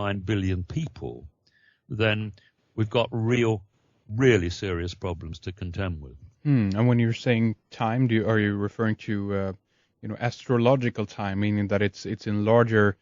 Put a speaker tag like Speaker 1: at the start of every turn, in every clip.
Speaker 1: 9 billion people, then we've got really serious problems to contend with.
Speaker 2: And when you're saying time, are you referring to astrological time, meaning that it's in larger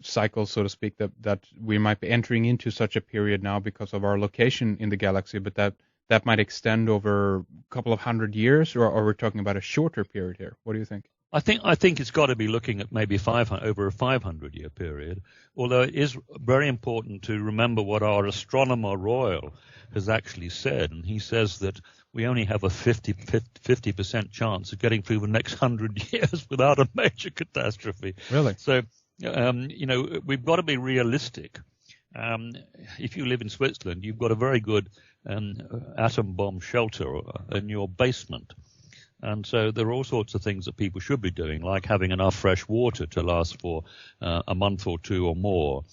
Speaker 2: cycles, so to speak, that we might be entering into such a period now because of our location in the galaxy, but that might extend over a couple of 100 years, or we're talking about a shorter period here? What do you think?
Speaker 1: I think it's got to be looking at maybe over a 500-year period, although it is very important to remember what our astronomer royal has actually said, and he says that we only have a 50% chance of getting through the next 100 years without a major catastrophe.
Speaker 2: Really?
Speaker 1: So, we've got to be realistic. If you live in Switzerland, you've got a very good atom bomb shelter in your basement. And so there are all sorts of things that people should be doing, like having enough fresh water to last for a month or two or more,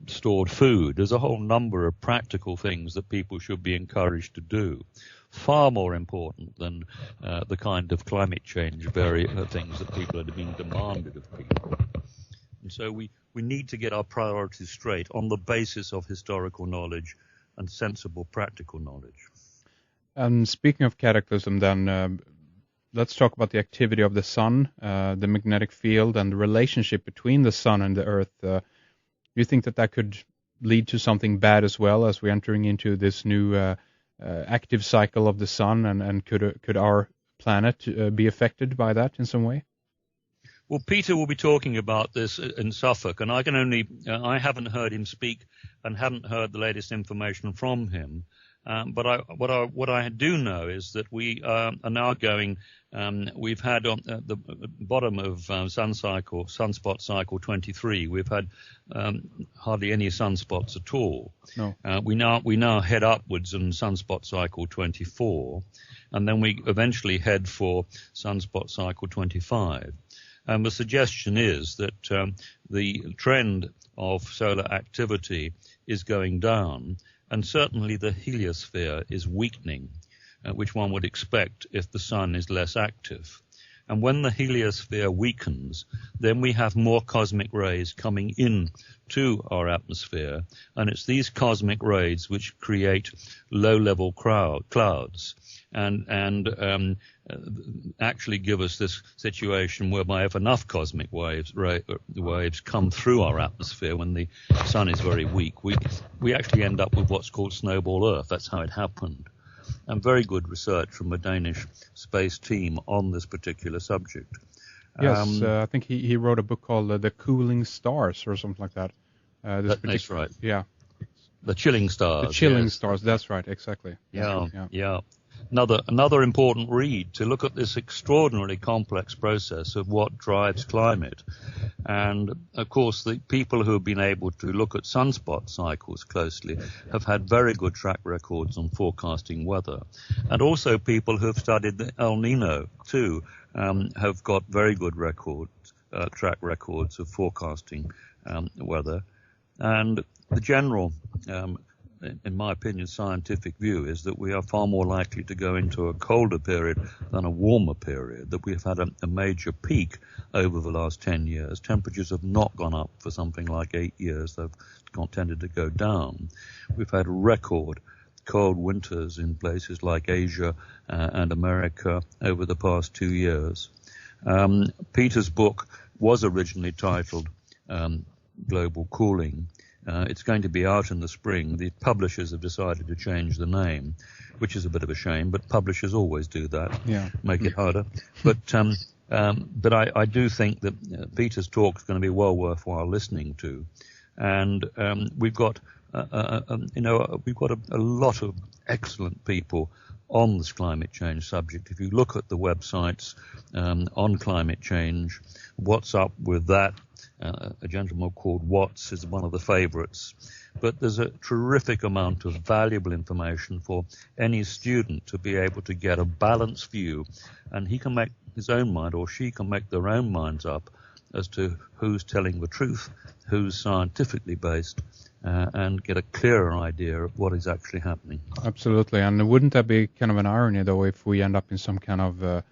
Speaker 1: stored food. There's a whole number of practical things that people should be encouraged to do, far more important than the kind of climate change things that people are being demanded of people. And so we need to get our priorities straight on the basis of historical knowledge and sensible practical knowledge.
Speaker 2: And speaking of cataclysm, then, let's talk about the activity of the sun, the magnetic field, and the relationship between the sun and the Earth. Do you think that could lead to something bad as well, as we're entering into this new active cycle of the sun, and could our planet be affected by that in some way?
Speaker 1: Well, Peter will be talking about this in Suffolk, and I haven't heard him speak and haven't heard the latest information from him. But what I do know is that we are now going. We've had on the bottom of sunspot cycle 23. We've had hardly any sunspots at all.
Speaker 2: No.
Speaker 1: We now head upwards in sunspot cycle 24, and then we eventually head for sunspot cycle 25. And the suggestion is that the trend of solar activity is going down. And certainly the heliosphere is weakening, which one would expect if the sun is less active. And when the heliosphere weakens, then we have more cosmic rays coming in to our atmosphere. And it's these cosmic rays which create low-level clouds and actually give us this situation whereby if enough cosmic waves come through our atmosphere when the sun is very weak, we actually end up with what's called snowball Earth. That's how it happened. And very good research from a Danish space team on this particular subject.
Speaker 2: Yes, I think he wrote a book called The Cooling Stars or something like that.
Speaker 1: That's right.
Speaker 2: Yeah.
Speaker 1: The Chilling Stars.
Speaker 2: The Chilling Stars, that's right, exactly.
Speaker 1: Yeah. Another important read to look at this extraordinarily complex process of what drives climate. And, of course, the people who have been able to look at sunspot cycles closely have had very good track records on forecasting weather. And also people who have studied the El Nino, too, have got very good track records of forecasting weather. And the general in my opinion, scientific view is that we are far more likely to go into a colder period than a warmer period, that we've had a major peak over the last 10 years. Temperatures have not gone up for something like 8 years. They've tended to go down. We've had record cold winters in places like Asia and America over the past 2 years. Peter's book was originally titled Global Cooling. It's going to be out in the spring. The publishers have decided to change the name, which is a bit of a shame, but publishers always do that, make it harder. But I do think that Peter's talk is going to be well worthwhile listening to. And we've got a lot of excellent people on this climate change subject. If you look at the websites on climate change, what's up with that? A gentleman called Watts is one of the favorites. But there's a terrific amount of valuable information for any student to be able to get a balanced view, and he can make his own mind, or she can make their own minds up as to who's telling the truth, who's scientifically based, and get a clearer idea of what is actually happening.
Speaker 2: Absolutely. And wouldn't that be kind of an irony, though, if we end up in some kind of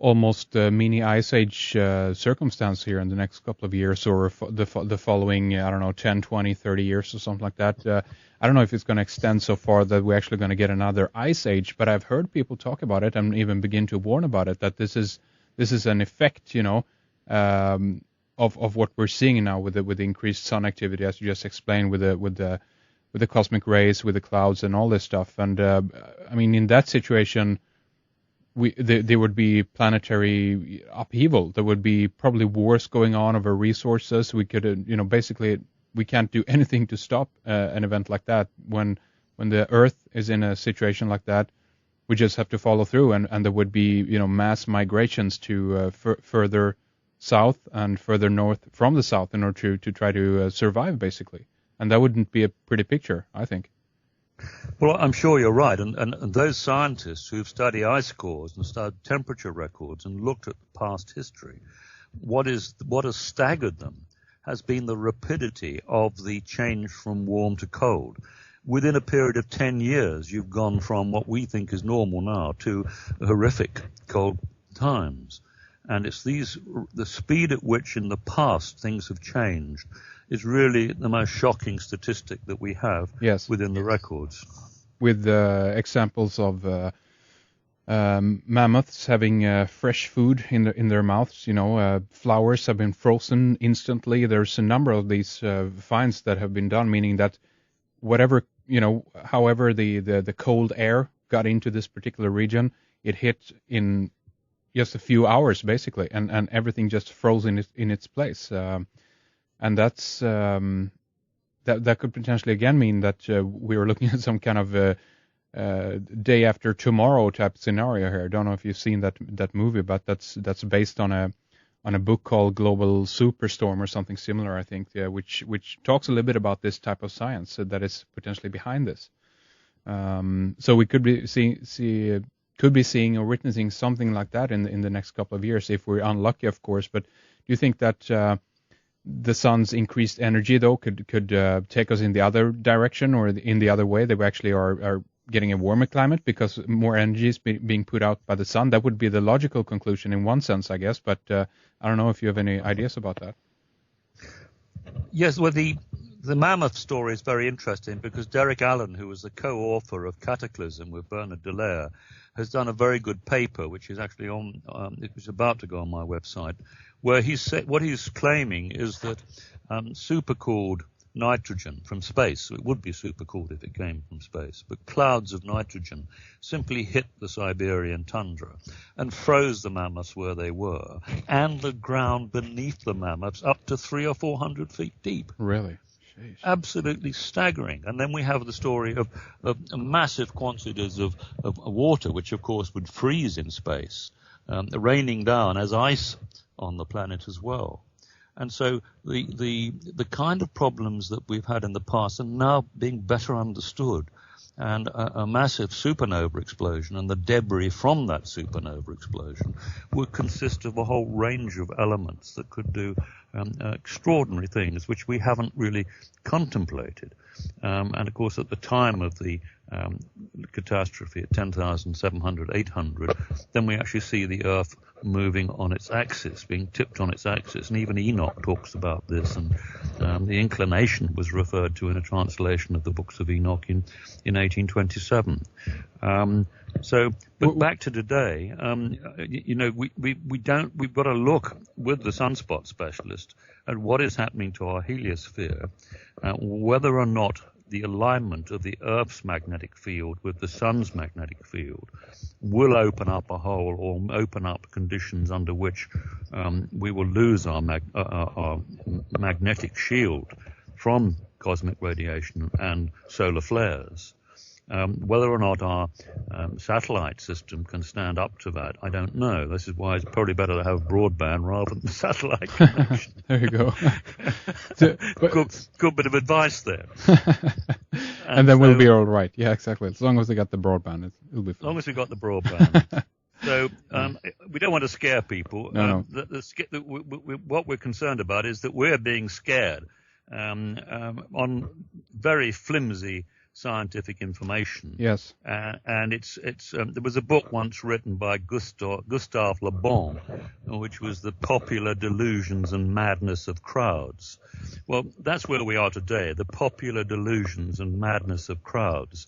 Speaker 2: almost mini ice age circumstance here in the next couple of years, or the following, I don't know, 10, 20, 30 years or something like that. I don't know if it's going to extend so far that we're actually going to get another ice age, but I've heard people talk about it and even begin to warn about it, that this is an effect, of what we're seeing now with the increased sun activity, as you just explained, with the cosmic rays, with the clouds and all this stuff. And I mean, in that situation, there would be planetary upheaval. There would be probably wars going on over resources. We could, basically, we can't do anything to stop an event like that. When the Earth is in a situation like that, we just have to follow through, and there would be, mass migrations to further south and further north from the south in order to try to survive, basically. And that wouldn't be a pretty picture, I think.
Speaker 1: Well, I'm sure you're right. And those scientists who've studied ice cores and studied temperature records and looked at past history, what has staggered them has been the rapidity of the change from warm to cold. Within a period of 10 years, you've gone from what we think is normal now to horrific cold times. And it's the speed at which in the past things have changed is really the most shocking statistic that we have within the records.
Speaker 2: With examples of mammoths having fresh food in their mouths, flowers have been frozen instantly. There's a number of these finds that have been done, meaning that however the cold air got into this particular region, it hit in just a few hours, basically, and everything just froze in its place. And that's that could potentially again mean that we are looking at some kind of day after tomorrow type scenario here. I don't know if you've seen that movie, but that's based on a book called Global Superstorm or something similar, I think, which talks a little bit about this type of science that is potentially behind this. So we could be seeing or witnessing something like that in the next couple of years, if we're unlucky, of course. But do you think that the sun's increased energy, though, could take us in the other direction or in the other way, that we actually are getting a warmer climate because more energy is being put out by the sun? That would be the logical conclusion in one sense, I guess. But I don't know if you have any ideas about that.
Speaker 1: Yes, well, the mammoth story is very interesting because Derek Allen, who was the co-author of Cataclysm with Bernard Dallaire, has done a very good paper, which is actually it was about to go on my website, where what he's claiming is that supercooled nitrogen from space, it would be supercooled if it came from space, but clouds of nitrogen simply hit the Siberian tundra and froze the mammoths where they were, and the ground beneath the mammoths up to 300 or 400 feet deep.
Speaker 2: Really? Jeez.
Speaker 1: Absolutely staggering. And then we have the story of massive quantities of water, which of course would freeze in space, raining down as ice on the planet as well. And so the kind of problems that we've had in the past are now being better understood. And a massive supernova explosion and the debris from that supernova explosion would consist of a whole range of elements that could do extraordinary things which we haven't really contemplated. And of course, at the time of the catastrophe at 10,700, 800, then we actually see the Earth moving on its axis, being tipped on its axis. And even Enoch talks about this. And the inclination was referred to in a translation of the books of Enoch in 1827. But back to today, we've got to look with the sunspot specialist at what is happening to our heliosphere, whether or not the alignment of the Earth's magnetic field with the sun's magnetic field will open up a hole or open up conditions under which we will lose our magnetic shield from cosmic radiation and solar flares. Whether or not our satellite system can stand up to that, I don't know. This is why it's probably better to have broadband rather than satellite connection.
Speaker 2: There you go.
Speaker 1: Good bit of advice there.
Speaker 2: And then we'll be all right. Yeah, exactly. As long as we got the broadband, it'll be fine.
Speaker 1: As long as we got the broadband. So we don't want to scare people.
Speaker 2: No.
Speaker 1: What we're concerned about is that we're being scared on very flimsy scientific information.
Speaker 2: Yes.
Speaker 1: And there was a book once written by Gustave Le Bon, which was The Popular Delusions and Madness of Crowds. Well, that's where we are today, the popular delusions and madness of crowds.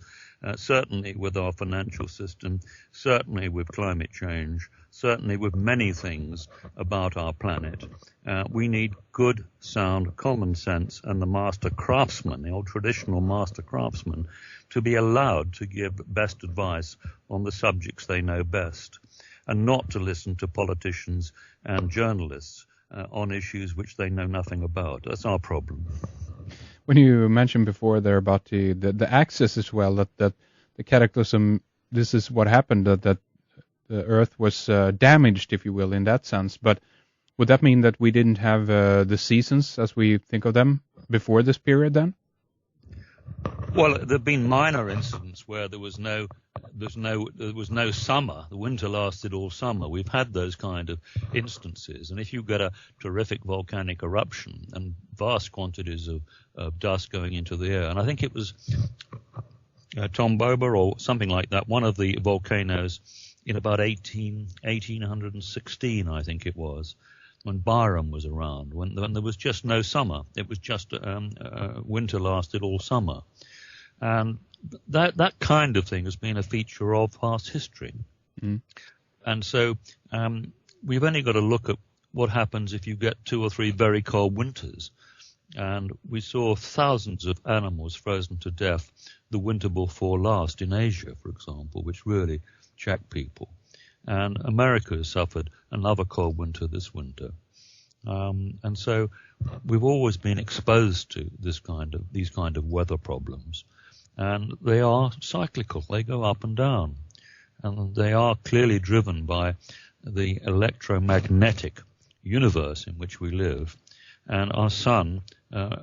Speaker 1: Certainly with our financial system, certainly with climate change, certainly with many things about our planet. We need good, sound common sense and the master craftsman, the old traditional master craftsman, to be allowed to give best advice on the subjects they know best, and not to listen to politicians and journalists on issues which they know nothing about. That's our problem.
Speaker 2: When you mentioned before there about the access as well, that the cataclysm, this is what happened, that the Earth was damaged, if you will, in that sense. But would that mean that we didn't have the seasons as we think of them before this period then?
Speaker 1: Well, there have been minor incidents where there was no summer. The winter lasted all summer. We've had those kind of instances. And if you get a terrific volcanic eruption and vast quantities of dust going into the air, and I think it was Tomboba or something like that, one of the volcanoes in about 1816, I think it was, when Byron was around, when there was just no summer. It was just winter lasted all summer. And that kind of thing has been a feature of past history. Mm. And so we've only got to look at what happens if you get 2 or 3 very cold winters. And we saw thousands of animals frozen to death the winter before last in Asia, for example, which really checked people. And America has suffered another cold winter this winter. And so we've always been exposed to these kind of weather problems. And they are cyclical. They go up and down. And they are clearly driven by the electromagnetic universe in which we live. And our sun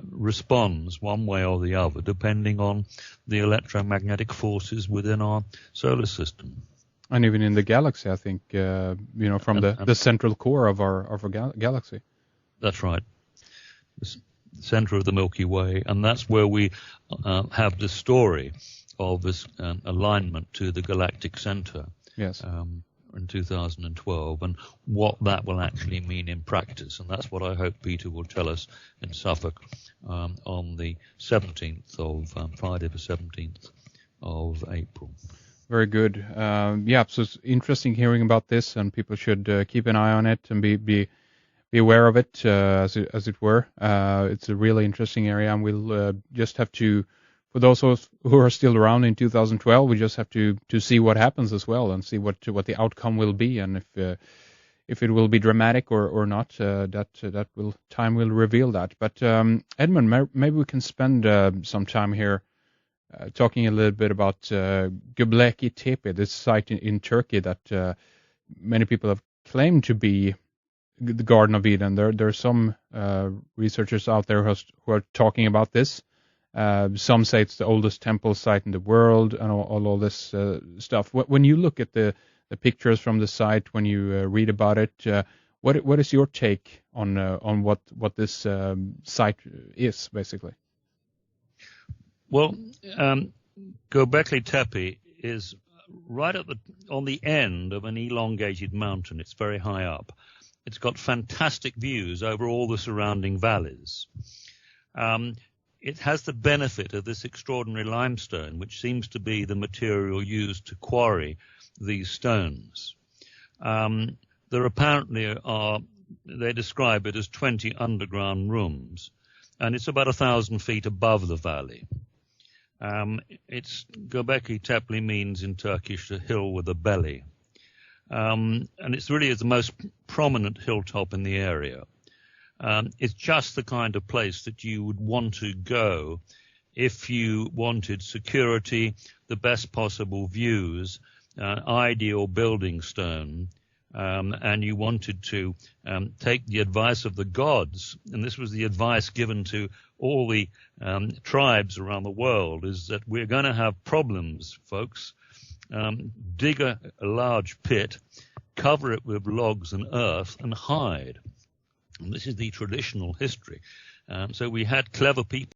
Speaker 1: responds one way or the other depending on the electromagnetic forces within our solar system.
Speaker 2: And even in the galaxy, I think, from the central core of our galaxy.
Speaker 1: That's right. The center of the Milky Way. And that's where we have the story of this alignment to the galactic center.
Speaker 2: Yes.
Speaker 1: In 2012, and what that will actually mean in practice. And that's what I hope Peter will tell us in Suffolk on the 17th of, Friday the 17th of April.
Speaker 2: Very good. So it's interesting hearing about this, and people should keep an eye on it and be aware of it, as it were. It's a really interesting area, and we'll just have to, for those who are still around in 2012, we just have to see what happens as well, and see what the outcome will be, and if it will be dramatic or not. Time will reveal that. But Edmund, maybe we can spend some time here talking a little bit about Göbekli Tepe, this site in Turkey that many people have claimed to be the Garden of Eden. There are some researchers out there who are talking about this. Some say it's the oldest temple site in the world, and all this stuff. When you look at the pictures from the site, when you read about it, what is your take on what this site is, basically?
Speaker 1: Well, Göbekli Tepe is right on the end of an elongated mountain. It's very high up. It's got fantastic views over all the surrounding valleys. It has the benefit of this extraordinary limestone, which seems to be the material used to quarry these stones. There apparently they describe it as 20 underground rooms, and it's about 1,000 feet above the valley. Göbekli Tepe means in Turkish a hill with a belly. And it's really the most prominent hilltop in the area. It's just the kind of place that you would want to go if you wanted security, the best possible views, ideal building stone, and you wanted to take the advice of the gods. And this was the advice given to all the tribes around the world, is that we're going to have problems, folks. Dig a large pit, cover it with logs and earth, and hide. And this is the traditional history. So we had clever people